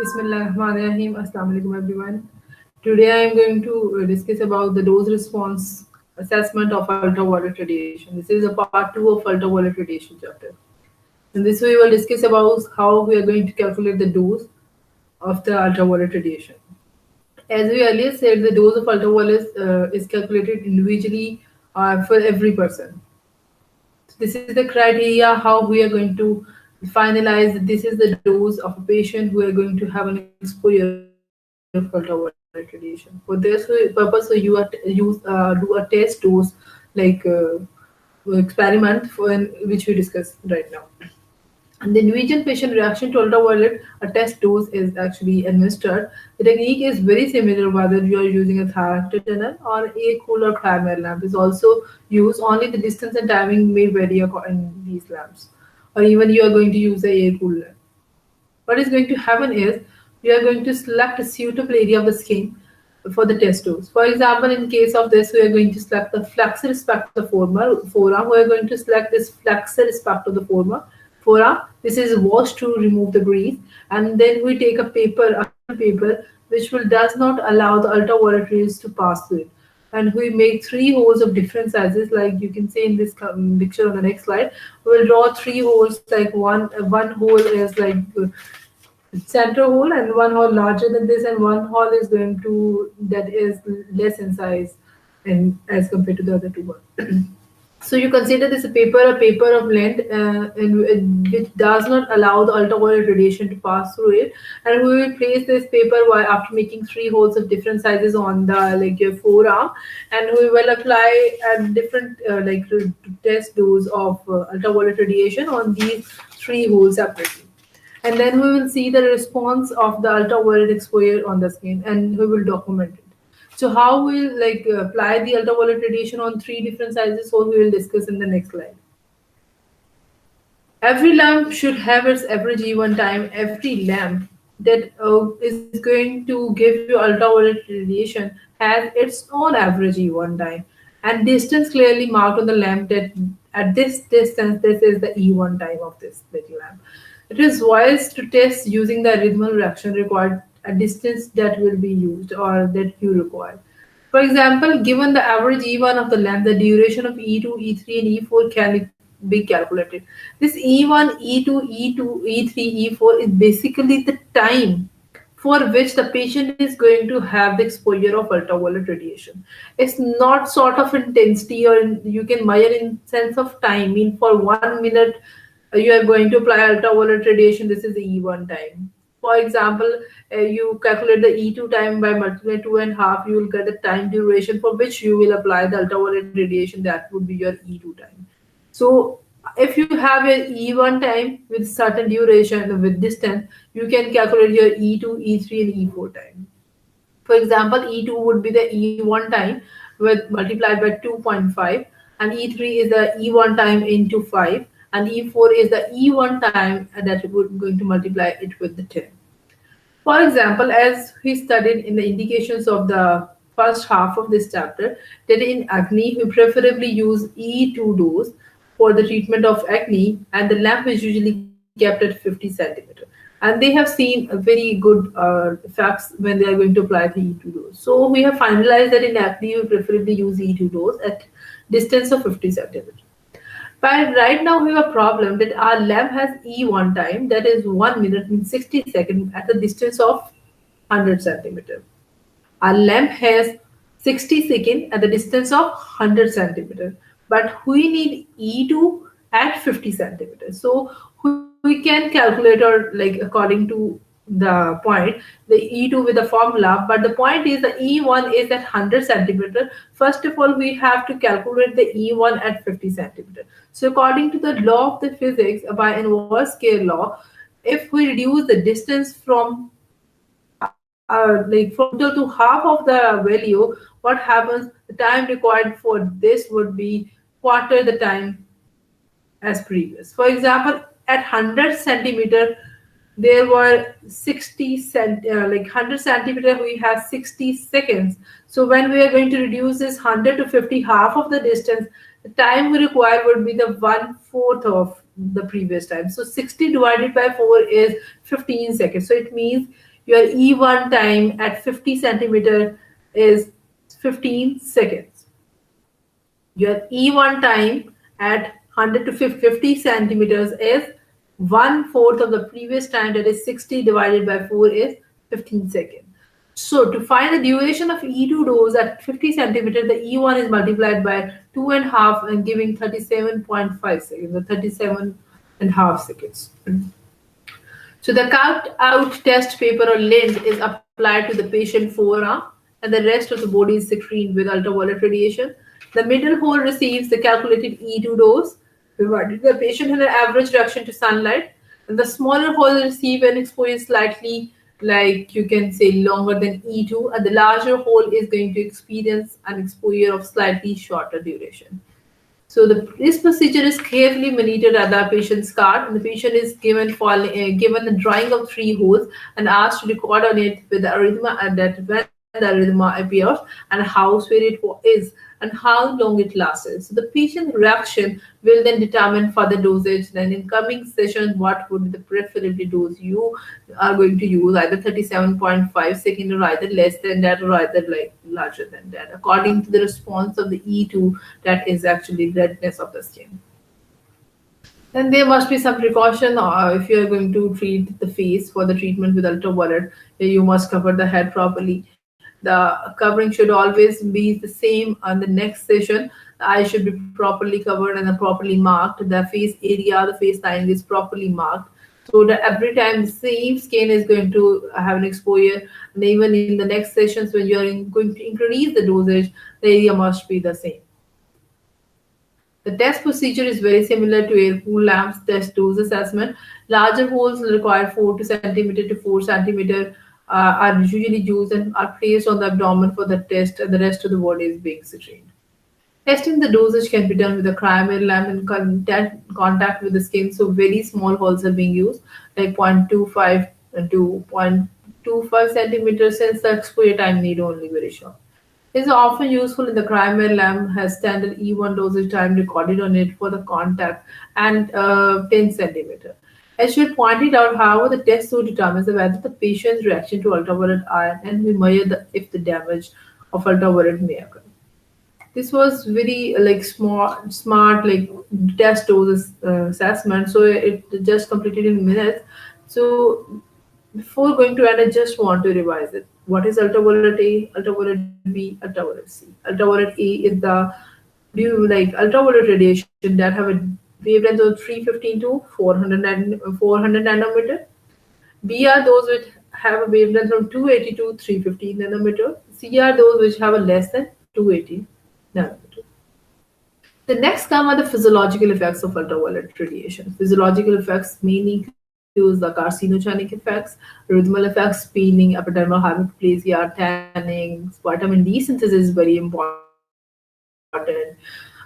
Bismillahirrahmanirrahim. Assalamu alaikum everyone. Today I am going to discuss about the dose response assessment of ultraviolet radiation. This is a part 2 of ultraviolet radiation chapter. In this we will discuss about how we are going to calculate the dose of the ultraviolet radiation. As we earlier said, the dose of ultraviolet is calculated individually for every person. So this is the criteria how we are going to finalize that this is the dose of a patient who are going to have an exposure of ultraviolet radiation. For this purpose, so you are do a test dose like experiment for which we discuss right now. And the individual patient reaction to ultraviolet, a test dose is actually administered. The technique is very similar whether you are using a thyroid tunnel or a cool or primary lamp is also used. Only the distance and timing may vary in these lamps. Or even you are going to use a air cool lamp. What is going to happen is we are going to select a suitable area of the skin for the test dose. For example, in case of this, we are going to select the flexor respect of the forearm. We are going to select this flexor respect of the forearm. This is washed to remove the grease, and then we take a paper, which will does not allow the ultraviolet rays to pass through it. And we make three holes of different sizes, like you can see in this picture on the next slide. We'll draw three holes, like one hole is like center hole and one hole larger than this, and one hole is going to that is less in size and as compared to the other two ones. So you consider this a paper of length which does not allow the ultraviolet radiation to pass through it, and we will place this paper while after making three holes of different sizes on the like your forearm, and we will apply a different test dose of ultraviolet radiation on these three holes separately. And then we will see the response of the ultraviolet exposure on the skin, and we will document it. So how we'll apply the ultraviolet radiation on three different sizes, so we will discuss in the next slide. Every lamp should have its average E1 time. Every lamp that is going to give you ultraviolet radiation has its own average E1 time, and distance clearly marked on the lamp that at this distance this is the E1 time of this little lamp. It is wise to test using the arrhythmal reaction required a distance that will be used or that you require. For example, given the average E1 of the lamp, the duration of E2, E3, and E4 can be calculated. This E1, E2, E2, E3, E4 is basically the time for which the patient is going to have the exposure of ultraviolet radiation. It's not sort of intensity or you can measure in sense of time. I mean, for 1 minute you are going to apply ultraviolet radiation. This is the E1 time. For example, you calculate the E2 time by multiply 2.5, you will get the time duration for which you will apply the ultraviolet radiation. That would be your E2 time. So if you have your E1 time with certain duration with distance, you can calculate your E2, E3, and E4 time. For example, E2 would be the E1 time with multiplied by 2.5, and E3 is the E1 time into 5, and E4 is the E1 time that we're going to multiply it with the 10. For example, as we studied in the indications of the first half of this chapter, that in acne, we preferably use E2 dose for the treatment of acne, and the lamp is usually kept at 50 centimeter. And they have seen a very good effects when they are going to apply the E2 dose. So we have finalized that in acne, we preferably use E2 dose at distance of 50 centimeter. But right now we have a problem that our lamp has E1 time, that is 1 minute and 60 seconds at a distance of 100 centimeter. Our lamp has 60 seconds at the distance of 100 centimeter, but we need E2 at 50 centimeters. So we can calculate or according to the point the E2 with the formula, but the point is the E1 is at 100 centimeter. First of all, we have to calculate the E1 at 50 centimeter. So according to the law of the physics by inverse scale law, if we reduce the distance from from total to half of the value, what happens? The time required for this would be quarter the time as previous. For example, at 100 centimeter, there were 100 centimeter, we have 60 seconds. So when we are going to reduce this 100 to 50, half of the distance, the time we require would be the 1/4 of the previous time. So 60 divided by 4 is 15 seconds. So it means Your E1 time at 50 centimeter is 15 seconds. Your E1 time at 100 to 50 centimeters is one fourth of the previous time, that is 60 divided by 4 is 15 seconds. So to find the duration of E2 dose at 50 centimeters, the E1 is multiplied by 2.5 and giving 37.5 seconds, or 37.5 seconds. So the cut out test paper or lint is applied to the patient forearm, and the rest of the body is screened with ultraviolet radiation. The middle hole receives the calculated E2 dose, provided the patient has an average reaction to sunlight, and the smaller hole receive an exposure slightly, like you can say, longer than E2, and the larger hole is going to experience an exposure of slightly shorter duration. So this procedure is carefully monitored at the patient's card, and the patient is given the drawing of three holes and asked to record on it with the arrhythmia, and that when the arrhythmia appears and how severe it is and how long it lasted. So the patient's reaction will then determine further dosage. Then in coming sessions, what would be the preferably dose you are going to use, either 37.5 seconds or either less than that or either like larger than that, according to the response of the E2, that is actually redness of the skin. Then there must be some precaution if you are going to treat the face. For the treatment with ultraviolet, you must cover the head properly. The covering should always be the same on the next session. The eye should be properly covered and properly marked. The face area, the face line is properly marked, so that every time the same skin is going to have an exposure. And even in the next sessions, when you are going to increase the dosage, the area must be the same. The test procedure is very similar to air cool lamps test dose assessment. Larger holes require 4 to centimeter to 4 centimeter are usually used and are placed on the abdomen for the test, and the rest of the body is being screened. Testing the dosage can be done with a cryo lamp in contact with the skin, so very small holes are being used, like 0.25 to 0.25 centimeters, since the exposure time need only very short. It is often useful in the cryo lamp has standard E1 dosage time recorded on it for the contact and 10 centimeter. As you pointed out, however, the test so determines whether the patient's reaction to ultraviolet ion, and we measure if the damage of ultraviolet may occur. This was very like smart like test dose assessment. So it just completed in minutes. So before going to end, I just want to revise it. What is ultraviolet A, ultraviolet B, ultraviolet C? Ultraviolet A is the ultraviolet radiation that have a wavelength of 315 to 400 nanometer. B are those which have a wavelength from 280 to 315 nanometer. C are those which have a less than 280 nanometer. The next come are the physiological effects of ultraviolet radiation. Physiological effects mainly include the carcinogenic effects, rhythmal effects, peeling, epidermal hyperplasia, tanning, vitamin D synthesis is very important.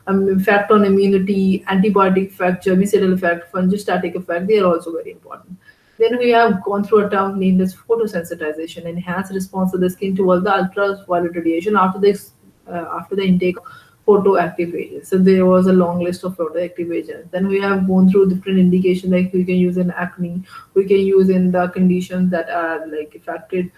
Effect on immunity, antibiotic effect, germicidal effect, fungostatic effect, they are also very important. Then we have gone through a term named as photosensitization, enhanced response of the skin towards the ultraviolet radiation after the intake of photoactive agents. So there was a long list of photoactive agents. Then we have gone through different indications, like we can use in acne, we can use in the conditions that are like affected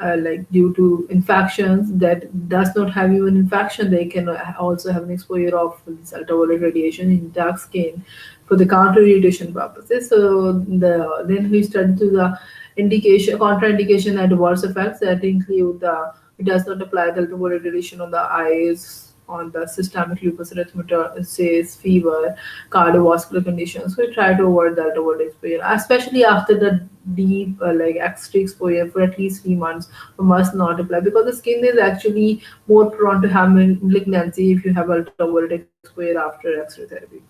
like due to infections that does not have even infection. They can also have an exposure of this ultraviolet radiation in dark skin for the counter irritation purposes. So then we study to the indication, contraindication, adverse effects that include the it does not apply the ultraviolet radiation on the eyes, on the systemic lupus erythematosus, fever, cardiovascular conditions. So we try to avoid the ultraviolet exposure, especially after the deep X-ray exposure for at least 3 months. We must not apply because the skin is actually more prone to have malignancy if you have ultraviolet exposure after X-ray therapy.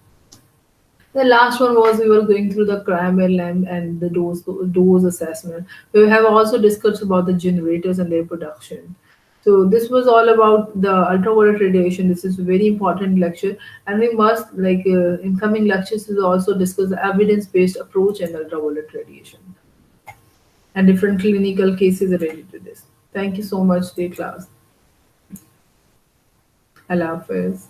The last one was we were going through the cryo lamp and the dose assessment. We have also discussed about the generators and their production. So this was all about the ultraviolet radiation. This is a very important lecture, and we must in coming lectures we will also discuss the evidence-based approach and ultraviolet radiation and different clinical cases related to this. Thank you so much, dear class. Allah Hafiz.